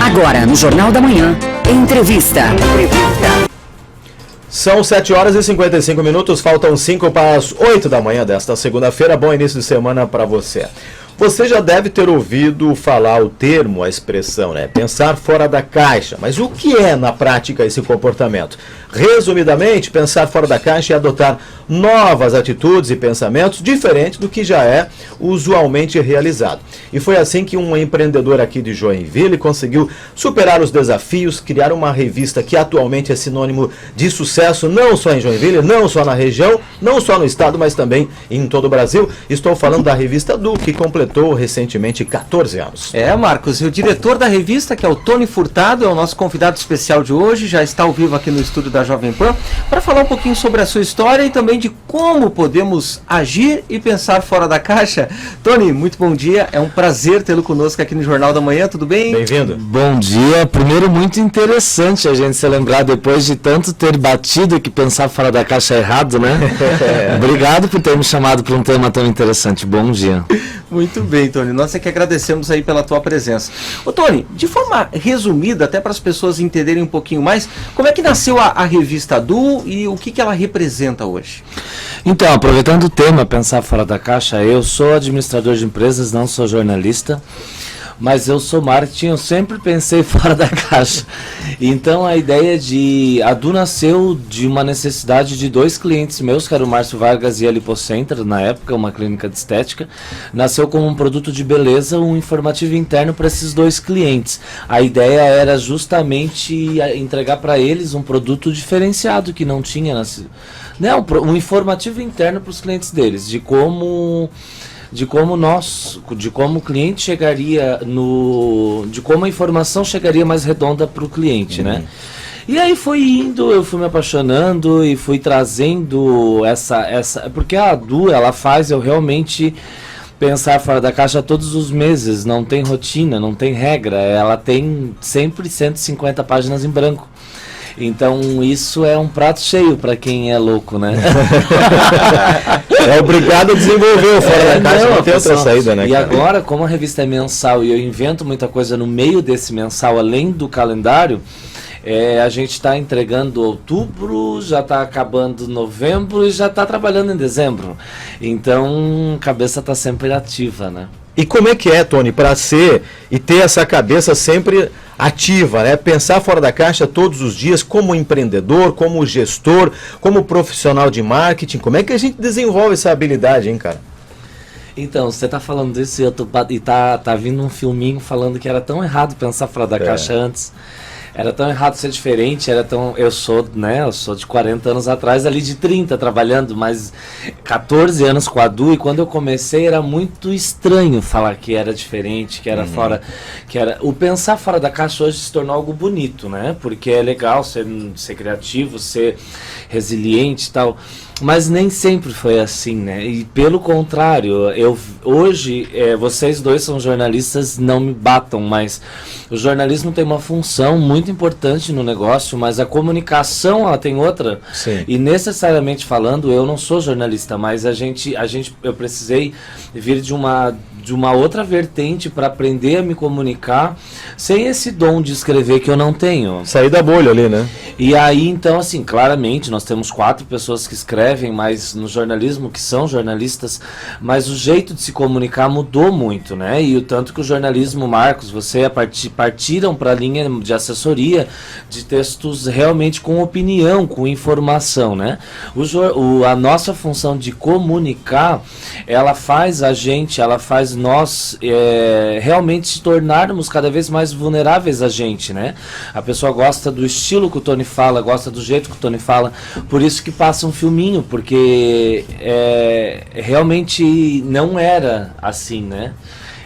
Agora, no Jornal da Manhã, entrevista. São 7 horas e 55 minutos, faltam 5 para as 8 da manhã desta segunda-feira. Bom início de semana para você. Você já deve ter ouvido falar o termo, a expressão, né? Pensar fora da caixa. Mas o que é, na prática, esse comportamento? Resumidamente, pensar fora da caixa é adotar novas atitudes e pensamentos diferentes do que já é usualmente realizado. E foi assim que um empreendedor aqui de Joinville conseguiu superar os desafios, criar uma revista que atualmente é sinônimo de sucesso, não só em Joinville, não só na região, não só no estado, mas também em todo o Brasil. Estou falando da revista Du, que completou recentemente 14 anos. Marcos, e o diretor da revista, que é o Tony Furtado, é o nosso convidado especial de hoje, já está ao vivo aqui no estúdio da Jovem Pan, para falar um pouquinho sobre a sua história e também de como podemos agir e pensar fora da caixa. Tony, muito bom dia, é um prazer tê-lo conosco aqui no Jornal da Manhã, tudo bem? Bem-vindo. Bom dia, primeiro muito interessante a gente se lembrar depois de tanto ter batido que pensar fora da caixa é errado, né? Obrigado por ter me chamado para um tema tão interessante, bom dia. Muito bem, Tony, nós é que agradecemos aí pela tua presença. Ô Tony, de forma resumida, até para as pessoas entenderem um pouquinho mais, como é que nasceu a revista Du e o que ela representa hoje? Então, aproveitando o tema pensar fora da caixa, eu sou administrador de empresas, não sou jornalista, mas eu sou marketing, eu sempre pensei fora da caixa. Então a ideia a Du nasceu de uma necessidade de dois clientes meus, que era o Márcio Vargas e a Lipocenter, na época, uma clínica de estética. Nasceu como um produto de beleza, um informativo interno para esses dois clientes. A ideia era justamente entregar para eles um produto diferenciado que não tinha nascido. Um informativo interno para os clientes deles, de como o cliente chegaria de como a informação chegaria mais redonda para o cliente, né? E aí foi indo, eu fui me apaixonando e fui trazendo porque a Du, ela faz eu realmente pensar fora da caixa todos os meses, não tem rotina, não tem regra, ela tem sempre 150 páginas em branco. Então isso é um prato cheio para quem é louco, né? É obrigado a desenvolver o fora da caixa, não tem outra saída, né? E agora, como a revista é mensal e eu invento muita coisa no meio desse mensal, além do calendário, a gente está entregando outubro, já está acabando novembro e já está trabalhando em dezembro. Então, a cabeça está sempre ativa, né? E como é que é, Tony, para ser e ter essa cabeça sempre ativa, né? Pensar fora da caixa todos os dias, como empreendedor, como gestor, como profissional de marketing, como é que a gente desenvolve essa habilidade, hein, cara? Então, você tá falando disso e tá vindo um filminho falando que era tão errado pensar fora da caixa antes. Era tão errado ser diferente, eu sou de 40 anos atrás, ali de 30 trabalhando, mas 14 anos com a Du, e quando eu comecei era muito estranho falar que era diferente, que era fora, o pensar fora da caixa hoje se tornou algo bonito, né? Porque é legal ser criativo, ser resiliente e tal. Mas nem sempre foi assim, né? E pelo contrário, hoje, vocês dois são jornalistas, não me batam, mas o jornalismo tem uma função muito importante no negócio, mas a comunicação ela tem outra. Sim. E necessariamente falando, eu não sou jornalista, mas eu precisei vir de uma outra vertente para aprender a me comunicar sem esse dom de escrever que eu não tenho. Sair da bolha ali, né? E aí, então, assim, claramente, nós temos 4 pessoas que escrevem, mas no jornalismo, que são jornalistas, mas o jeito de se comunicar mudou muito, né? E o tanto que o jornalismo, Marcos, você partiram para a linha de assessoria de textos realmente com opinião, com informação, né? A nossa função de comunicar, ela faz nós realmente se tornarmos cada vez mais vulneráveis a gente, né? A pessoa gosta do estilo que o Tony fala, gosta do jeito que o Tony fala, por isso que passa um filminho, porque realmente não era assim, né?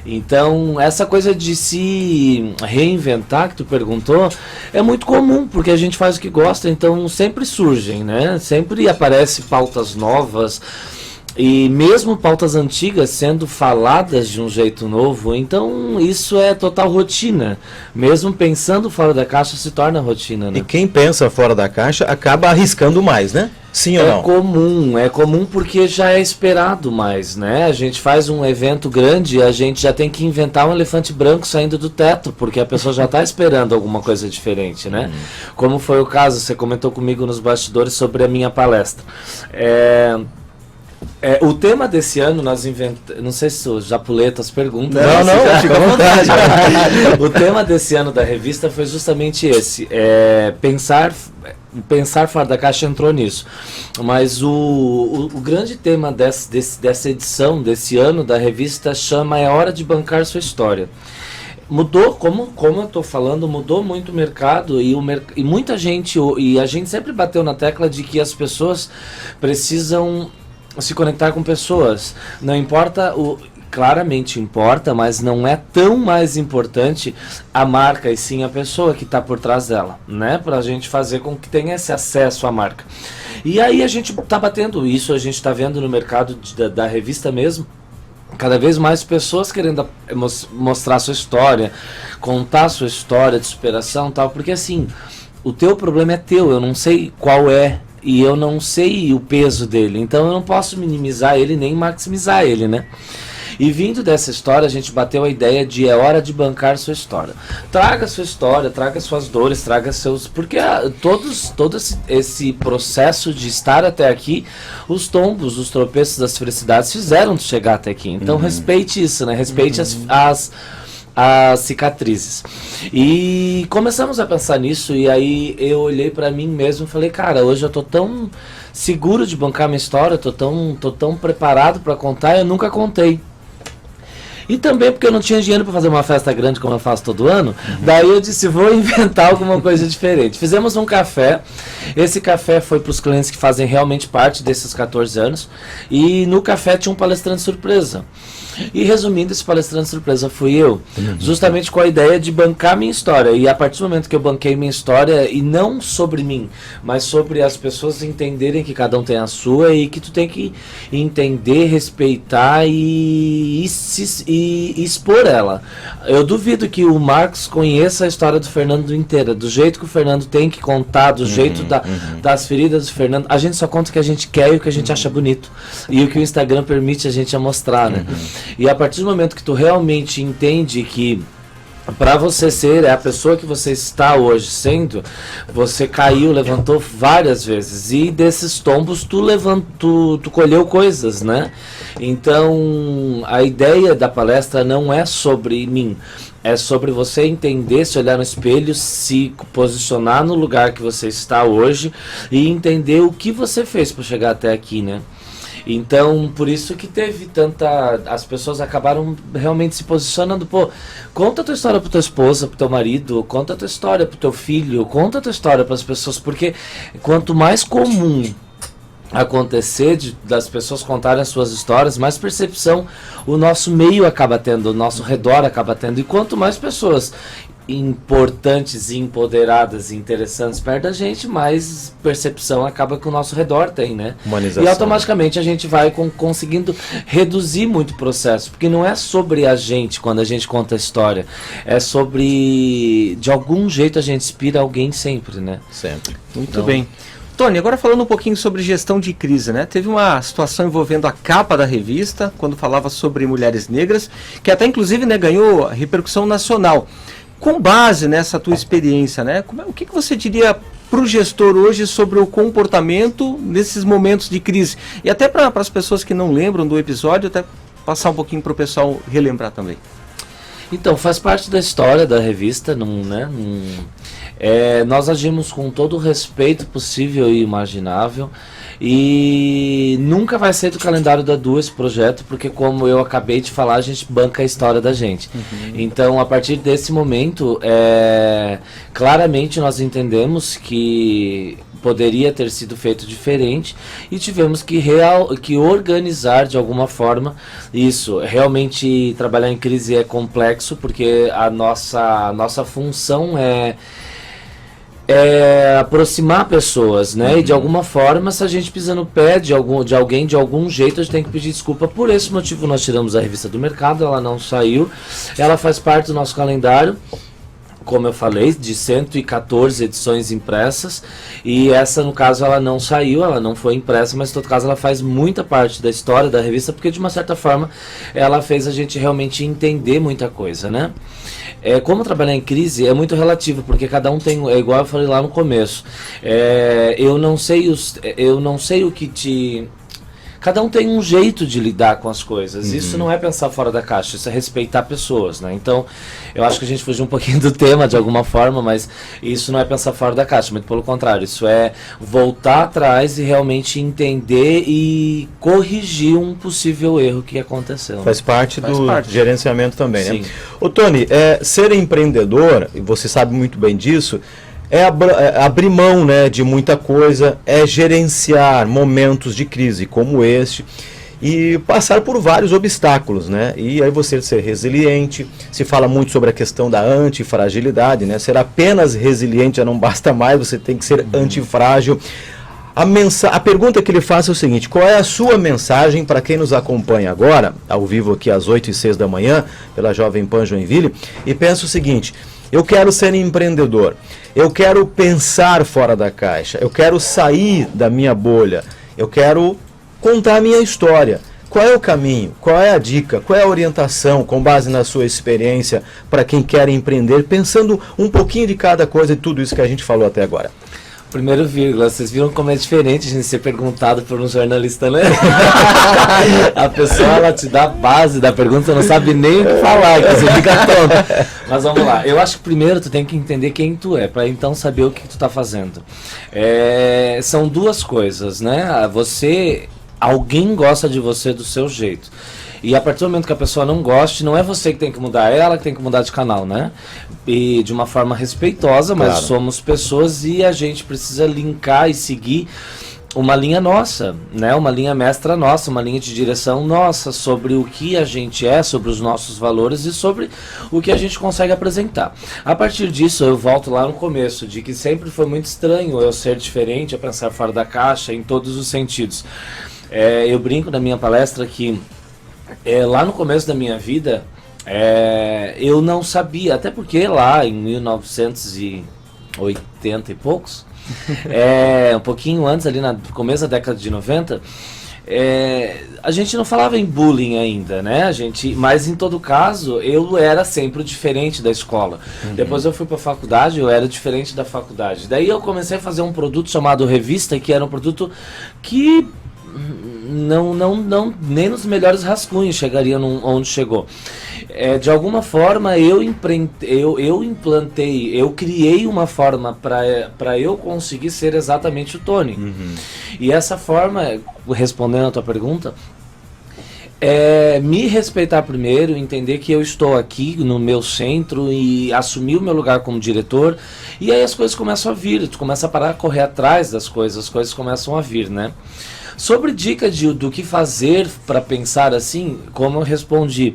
Então, essa coisa de se reinventar, que tu perguntou, é muito comum, porque a gente faz o que gosta, então sempre surgem, né? Sempre aparecem pautas novas. E mesmo pautas antigas sendo faladas de um jeito novo, então isso é total rotina. Mesmo pensando fora da caixa se torna rotina, né? E quem pensa fora da caixa acaba arriscando mais, né? Sim ou não? É comum porque já é esperado mais, né? A gente faz um evento grande, a gente já tem que inventar um elefante branco saindo do teto, porque a pessoa já está esperando alguma coisa diferente, né? Como foi o caso, você comentou comigo nos bastidores sobre a minha palestra. O tema desse ano nós inventamos. Não sei se eu já pulei as perguntas. Não, fica à vontade. O tema desse ano da revista foi justamente esse. Pensar fora da caixa entrou nisso. Mas o grande tema dessa edição, desse ano da revista, chama É Hora de Bancar Sua História. Mudou, como eu estou falando, mudou muito o mercado e muita gente, e a gente sempre bateu na tecla de que as pessoas precisam se conectar com pessoas. Não importa claramente importa, mas não é tão mais importante a marca e sim a pessoa que está por trás dela, né? Para a gente fazer com que tenha esse acesso à marca. E aí a gente está batendo isso, a gente está vendo no mercado da revista mesmo, cada vez mais pessoas querendo mostrar sua história, contar sua história de superação e tal, porque assim, o teu problema é teu, eu não sei qual é, e eu não sei o peso dele, então eu não posso minimizar ele nem maximizar ele, né? E vindo dessa história, a gente bateu a ideia de é hora de bancar sua história. Traga sua história, traga suas dores, traga seus... Porque todo esse processo de estar até aqui, os tombos, os tropeços das felicidades fizeram de chegar até aqui. Então respeite isso, né? Respeite as cicatrizes. E começamos a pensar nisso, e aí eu olhei pra mim mesmo e falei, cara, hoje eu tô tão seguro de bancar minha história, tô tão preparado pra contar, eu nunca contei. E também porque eu não tinha dinheiro para fazer uma festa grande como eu faço todo ano, daí eu disse, vou inventar alguma coisa diferente. Fizemos um café, esse café foi para os clientes que fazem realmente parte desses 14 anos, e no café tinha um palestrante surpresa. E resumindo, esse palestrante surpresa fui eu, justamente com a ideia de bancar minha história. E a partir do momento que eu banquei minha história, e não sobre mim, mas sobre as pessoas entenderem que cada um tem a sua e que tu tem que entender, respeitar e expor ela. Eu duvido que o Marcos conheça a história do Fernando inteira, do jeito que o Fernando tem que contar, do jeito das feridas do Fernando. A gente só conta o que a gente quer e o que a gente acha bonito. E o que o Instagram permite a gente mostrar, né? E a partir do momento que tu realmente entende que para você ser a pessoa que você está hoje sendo, você caiu, levantou várias vezes, e desses tombos tu colheu coisas, né? Então a ideia da palestra não é sobre mim, é sobre você entender, se olhar no espelho, se posicionar no lugar que você está hoje e entender o que você fez para chegar até aqui, né? Então, por isso que teve tanta... As pessoas acabaram realmente se posicionando, pô, conta a tua história pro teu esposa, pro teu marido, conta a tua história pro teu filho, conta a tua história pras pessoas, porque quanto mais comum acontecer das pessoas contarem as suas histórias, mais percepção o nosso meio acaba tendo, o nosso redor acaba tendo, e quanto mais pessoas importantes e empoderadas e interessantes perto da gente, mais percepção acaba que o nosso redor tem, né? Humanização. E automaticamente a gente vai conseguindo reduzir muito o processo, porque não é sobre a gente quando a gente conta a história, é sobre, de algum jeito a gente inspira alguém sempre, né? Sempre. Muito bem. Tony, agora falando um pouquinho sobre gestão de crise, né? Teve uma situação envolvendo a capa da revista, quando falava sobre mulheres negras, que até inclusive, né, ganhou repercussão nacional. Com base nessa tua experiência, né, o que você diria para o gestor hoje sobre o comportamento nesses momentos de crise? E até para as pessoas que não lembram do episódio, até passar um pouquinho para o pessoal relembrar também. Então, faz parte da história da revista, nós agimos com todo o respeito possível e imaginável, e nunca vai ser do calendário da Du esse projeto, porque como eu acabei de falar, a gente banca a história da gente. Então, a partir desse momento, claramente nós entendemos que poderia ter sido feito diferente e tivemos que organizar de alguma forma isso. Realmente trabalhar em crise é complexo, porque a nossa função aproximar pessoas, né? E de alguma forma, se a gente pisa no pé de alguém, de algum jeito, a gente tem que pedir desculpa. Por esse motivo, nós tiramos a revista do mercado, ela não saiu, ela faz parte do nosso calendário, como eu falei, de 114 edições impressas, e essa, no caso, ela não saiu, ela não foi impressa, mas, em todo caso, ela faz muita parte da história da revista, porque, de uma certa forma, ela fez a gente realmente entender muita coisa, né? Como trabalhar em crise é muito relativo, porque cada um tem, igual eu falei lá no começo, eu não sei o que te... Cada um tem um jeito de lidar com as coisas. Isso não é pensar fora da caixa, isso é respeitar pessoas, né? Então, eu acho que a gente fugiu um pouquinho do tema de alguma forma, mas isso não é pensar fora da caixa, muito pelo contrário. Isso é voltar atrás e realmente entender e corrigir um possível erro que aconteu. Faz parte do gerenciamento também, Sim. né? Ô Tony, ser empreendedor, e você sabe muito bem disso, abrir mão, né, de muita coisa, gerenciar momentos de crise como este e passar por vários obstáculos, né? E aí você ser resiliente, se fala muito sobre a questão da antifragilidade, né? Ser apenas resiliente já não basta mais, você tem que ser antifrágil. A pergunta que ele faz é o seguinte: qual é a sua mensagem para quem nos acompanha agora, ao vivo aqui às 8h06 da manhã, pela Jovem Pan Joinville, e pensa o seguinte: eu quero ser empreendedor, eu quero pensar fora da caixa, eu quero sair da minha bolha, eu quero contar a minha história. Qual é o caminho? Qual é a dica? Qual é a orientação, com base na sua experiência, para quem quer empreender, pensando um pouquinho de cada coisa e tudo isso que a gente falou até agora? Primeiro vírgula, vocês viram como é diferente a gente ser perguntado por um jornalista, né? A pessoa, ela te dá a base da pergunta, você não sabe nem o que falar, que você fica tonto. Mas vamos lá, eu acho que primeiro tu tem que entender quem tu é, para então saber o que tu tá fazendo. São duas coisas, né? Alguém gosta de você do seu jeito. E a partir do momento que a pessoa não goste, não é você que tem que mudar, é ela que tem que mudar de canal, né? E de uma forma respeitosa, mas Claro. somos pessoas e a gente precisa linkar e seguir uma linha nossa, né? Uma linha mestra nossa, uma linha de direção nossa sobre o que a gente é, sobre os nossos valores e sobre o que a gente consegue apresentar. A partir disso, eu volto lá no começo, de que sempre foi muito estranho eu ser diferente, eu pensar fora da caixa, em todos os sentidos. Eu brinco na minha palestra que lá no começo da minha vida, eu não sabia, até porque lá em 1980 e poucos, um pouquinho antes, ali no começo da década de 90, a gente não falava em bullying ainda, né? Mas em todo caso, eu era sempre o diferente da escola. Depois eu fui para a faculdade, eu era diferente da faculdade. Daí eu comecei a fazer um produto chamado Revista, que era um produto que nem nos melhores rascunhos chegaria onde chegou. De alguma forma eu criei uma forma para eu conseguir ser exatamente o Tony. E essa forma, respondendo a tua pergunta, me respeitar primeiro, entender que eu estou aqui no meu centro e assumir o meu lugar como diretor, e aí as coisas começam a vir, tu começa a parar a correr atrás das coisas, as coisas começam a vir, né? Sobre dica do que fazer para pensar assim, como eu respondi,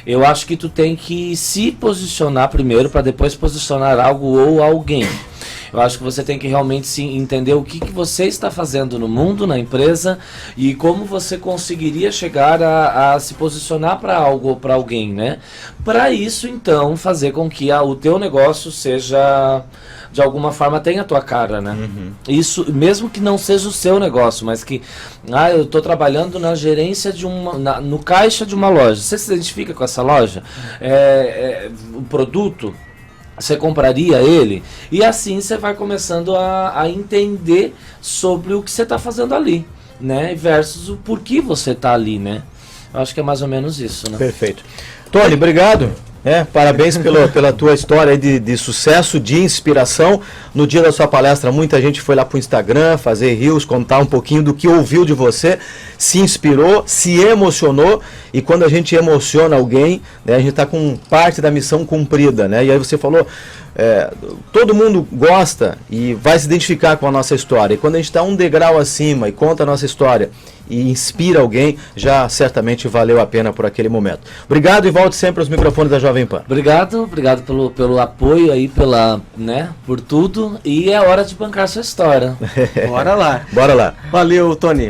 eu acho que tu tem que se posicionar primeiro para depois posicionar algo ou alguém. Eu acho que você tem que realmente sim entender o que você está fazendo no mundo, na empresa, e como você conseguiria chegar a se posicionar para algo ou para alguém, né? Para isso, então, fazer com que o teu negócio seja, de alguma forma, tenha a tua cara, né? Isso, mesmo que não seja o seu negócio, mas que, eu estou trabalhando na gerência no caixa de uma loja. Você se identifica com essa loja? O produto, você compraria ele? E assim você vai começando a entender sobre o que você está fazendo ali, né? Versus o porquê você está ali, né? Eu acho que é mais ou menos isso, né? Perfeito. Tony, obrigado. Parabéns pela tua história de sucesso, de inspiração. No dia da sua palestra, muita gente foi lá para o Instagram fazer reels, contar um pouquinho do que ouviu de você, se inspirou, se emocionou, e quando a gente emociona alguém, né, a gente está com parte da missão cumprida, né? E aí você falou, todo mundo gosta e vai se identificar com a nossa história. E quando a gente está um degrau acima e conta a nossa história e inspira alguém, já certamente valeu a pena por aquele momento. Obrigado e volte sempre aos microfones da Jovem Pan. Obrigado pelo apoio aí, por tudo. E é hora de bancar sua história. Bora lá. Bora lá. Valeu, Tony.